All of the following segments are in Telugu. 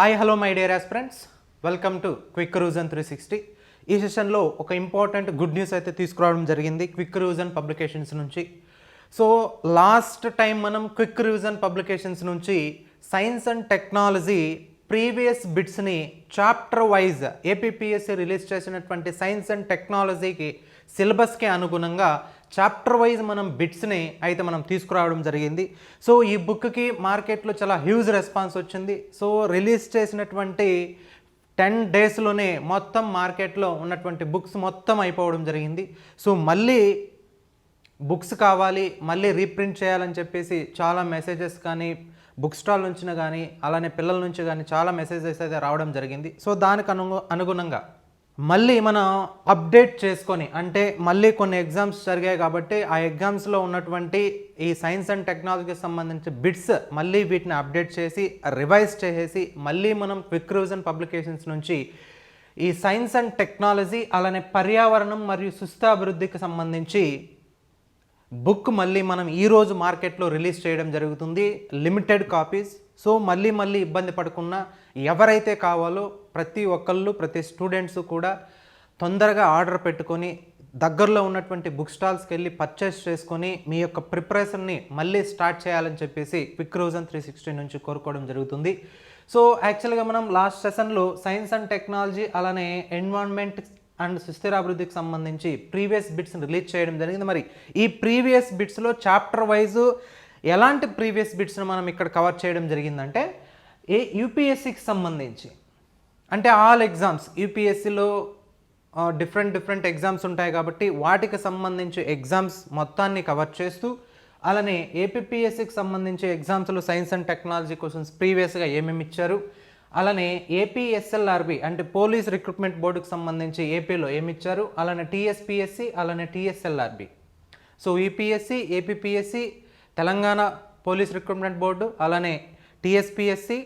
Hi hello my dear aspirants, welcome to quick revision 360. ఈ సెషన్లో ఒక ఇంపార్టెంట్ గుడ్ న్యూస్ అయితే తీసుకురావడం జరిగింది క్విక్ రివిజన్ పబ్లికేషన్స్ నుంచి. సో లాస్ట్ టైం మనం క్విక్ రివిజన్ పబ్లికేషన్స్ నుంచి సైన్స్ అండ్ టెక్నాలజీ ప్రీవియస్ బిట్స్ని చాప్టర్ వైజ్ ఏపీపీఎస్సీ రిలీజ్ చేసినటువంటి సైన్స్ అండ్ టెక్నాలజీకి సిలబస్కి అనుగుణంగా చాప్టర్ వైజ్ మనం బిట్స్ని అయితే మనం తీసుకురావడం జరిగింది. సో ఈ బుక్కి మార్కెట్లో చాలా హ్యూజ్ రెస్పాన్స్ వచ్చింది. సో రిలీజ్ చేసినటువంటి 10 డేస్లోనే మొత్తం మార్కెట్లో ఉన్నటువంటి బుక్స్ మొత్తం అయిపోవడం జరిగింది. సో మళ్ళీ బుక్స్ కావాలి, మళ్ళీ రీప్రింట్ చేయాలని చెప్పేసి చాలా మెసేజెస్ కానీ బుక్ స్టాల్ నుంచి కానీ అలానే పిల్లల నుంచి కానీ చాలా మెసేజెస్ అయితే రావడం జరిగింది. సో దానికి అనుగుణంగా మళ్ళీ మనం అప్డేట్ చేసుకొని, అంటే మళ్ళీ కొన్ని ఎగ్జామ్స్ జరిగాయి కాబట్టి ఆ ఎగ్జామ్స్లో ఉన్నటువంటి ఈ సైన్స్ అండ్ టెక్నాలజీకి సంబంధించి బిట్స్ మళ్ళీ వీటిని అప్డేట్ చేసి రివైజ్ చేసేసి మళ్ళీ మనం క్విక్ రివిజన్ పబ్లికేషన్స్ నుంచి ఈ సైన్స్ అండ్ టెక్నాలజీ అలానే పర్యావరణం మరియు సుస్థాభివృద్ధికి సంబంధించి బుక్ మళ్ళీ మనం ఈరోజు మార్కెట్లో రిలీజ్ చేయడం జరుగుతుంది, లిమిటెడ్ కాపీస్. సో మళ్ళీ ఇబ్బంది పడకుండా ఎవరైతే కావాలో ప్రతి స్టూడెంట్స్ కూడా తొందరగా ఆర్డర్ పెట్టుకొని దగ్గరలో ఉన్నటువంటి బుక్ స్టాల్స్కి వెళ్ళి పర్చేస్ చేసుకొని మీ యొక్క ప్రిపరేషన్ని మళ్ళీ స్టార్ట్ చేయాలని చెప్పేసి క్విక్ రివిజన్ 360 నుంచి కోరుకోవడం జరుగుతుంది. సో యాక్చువల్గా మనం లాస్ట్ సెషన్లో సైన్స్ అండ్ టెక్నాలజీ అలానే ఎన్విరాన్మెంట్ అండ్ సుస్థిరాభివృద్ధికి సంబంధించి ప్రీవియస్ బిట్స్ రిలీజ్ చేయడం జరిగింది. మరి ఈ ప్రీవియస్ బిట్స్లో చాప్టర్ వైజు ఎలాంటి ప్రీవియస్ బిట్స్ని మనం ఇక్కడ కవర్ చేయడం జరిగిందంటే యూపీఎస్సీకి సంబంధించి, అంటే ఆల్ ఎగ్జామ్స్ యూపీఎస్సీలో డిఫరెంట్ ఎగ్జామ్స్ ఉంటాయి కాబట్టి వాటికి సంబంధించి ఎగ్జామ్స్ మొత్తాన్ని కవర్ చేస్తూ అలానే ఏపీపీఎస్సీకి సంబంధించి ఎగ్జామ్స్లో సైన్స్ అండ్ టెక్నాలజీ క్వశ్చన్స్ ప్రీవియస్గా ఏమేమి ఇచ్చారు, అలానే ఏపీఎస్ఎల్ఆర్బి అంటే పోలీస్ రిక్రూట్మెంట్ బోర్డుకి సంబంధించి ఏపీలో ఏమి ఇచ్చారు, అలానే టీఎస్పీఎస్సీ అలానే TSLRB. So UPSC, APPSC, Telangana police recruitment board, అలానే టీఎస్పీఎస్సీ,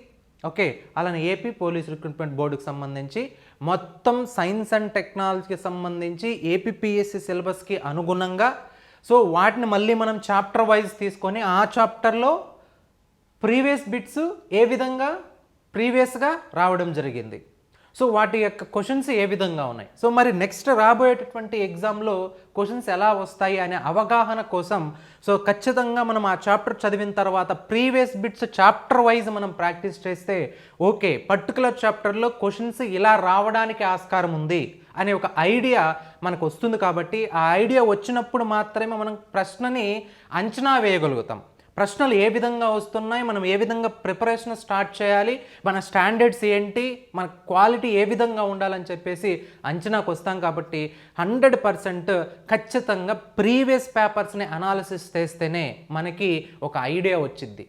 ఓకే, అలానే ఏపీ పోలీస్ రిక్రూట్మెంట్ బోర్డుకి సంబంధించి మొత్తం సైన్స్ అండ్ టెక్నాలజీకి సంబంధించి ఏపీపీఎస్సీ సిలబస్కి అనుగుణంగా సో వాటిని మళ్ళీ మనం చాప్టర్ వైజ్ తీసుకొని ఆ చాప్టర్లో ప్రీవియస్ బిట్స్ ఏ విధంగా ప్రీవియస్గా రావడం జరిగింది, సో వాటి యొక్క క్వశ్చన్స్ ఏ విధంగా ఉన్నాయి, సో మరి నెక్స్ట్ రాబోయేటటువంటి ఎగ్జామ్లో క్వశ్చన్స్ ఎలా వస్తాయి అనే అవగాహన కోసం సో ఖచ్చితంగా మనం ఆ చాప్టర్ చదివిన తర్వాత ప్రీవియస్ బిట్స్ చాప్టర్ వైజ్ మనం ప్రాక్టీస్ చేస్తే ఓకే పర్టికులర్ చాప్టర్లో క్వశ్చన్స్ ఇలా రావడానికి ఆస్కారం ఉంది అనే ఒక ఐడియా మనకు వస్తుంది. కాబట్టి ఆ ఐడియా వచ్చినప్పుడు మాత్రమే మనం ప్రశ్నని అంచనా వేయగలుగుతాం. ప్రశ్నలు ఏ విధంగా వస్తున్నాయి, మనం ఏ విధంగా ప్రిపరేషన్ స్టార్ట్ చేయాలి, మన స్టాండర్డ్స్ ఏంటి, మన క్వాలిటీ ఏ విధంగా ఉండాలని చెప్పేసి అంచనాకు వస్తాం. కాబట్టి 100% ఖచ్చితంగా ప్రీవియస్ పేపర్స్ని అనాలిసిస్ చేస్తేనే మనకి ఒక ఐడియా వచ్చింది.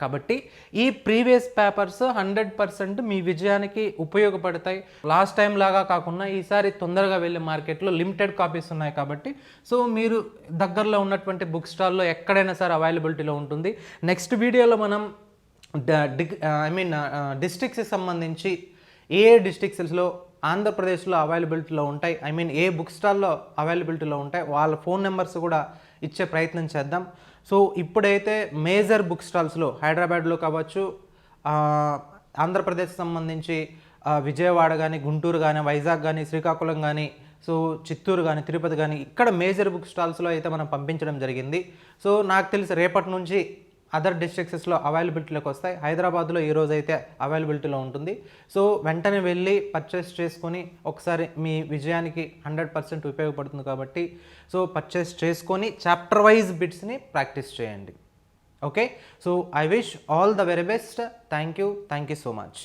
కాబట్టి ఈ ప్రీవియస్ పేపర్స్ 100% మీ విజయానికి ఉపయోగపడతాయి. లాస్ట్ టైం లాగా కాకుండా ఈసారి తొందరగా వెళ్ళే మార్కెట్లో లిమిటెడ్ కాపీస్ ఉన్నాయి కాబట్టి సో మీరు దగ్గరలో ఉన్నటువంటి బుక్ స్టాల్లో ఎక్కడైనా సరే అవైలబిలిటీలో ఉంటుంది. నెక్స్ట్ వీడియోలో మనం డిస్ట్రిక్ట్స్కి సంబంధించి ఏ డిస్ట్రిక్ట్స్లో ఆంధ్రప్రదేశ్లో అవైలబిలిటీలో ఉంటాయి, ఏ బుక్ స్టాల్లో అవైలబిలిటీలో ఉంటాయి వాళ్ళ ఫోన్ నెంబర్స్ కూడా ఇచ్చే ప్రయత్నం చేద్దాం. సో ఇప్పుడైతే మేజర్ బుక్ స్టాల్స్లో హైదరాబాద్లో కావచ్చు, ఆంధ్రప్రదేశ్ సంబంధించి విజయవాడ కానీ, గుంటూరు కానీ, వైజాగ్ కానీ, శ్రీకాకుళం కానీ, సో చిత్తూరు కానీ, తిరుపతి కానీ ఇక్కడ మేజర్ బుక్ స్టాల్స్లో అయితే మనం పంపించడం జరిగింది. సో నాకు తెలిసి రేపటి నుంచి అదర్ డిస్ట్రిక్ట్స్లో అవైలబిలిటీలోకి వస్తాయి. హైదరాబాద్లో ఈరోజు అయితే అవైలబిలిటీలో ఉంటుంది. సో వెంటనే వెళ్ళి పర్చేస్ చేసుకొని ఒకసారి మీ విజయానికి 100% ఉపయోగపడుతుంది. కాబట్టి సో పర్చేస్ చేసుకొని చాప్టర్ వైజ్ బిట్స్ని ప్రాక్టీస్ చేయండి. Okay, so I wish all the very best. Thank you so much.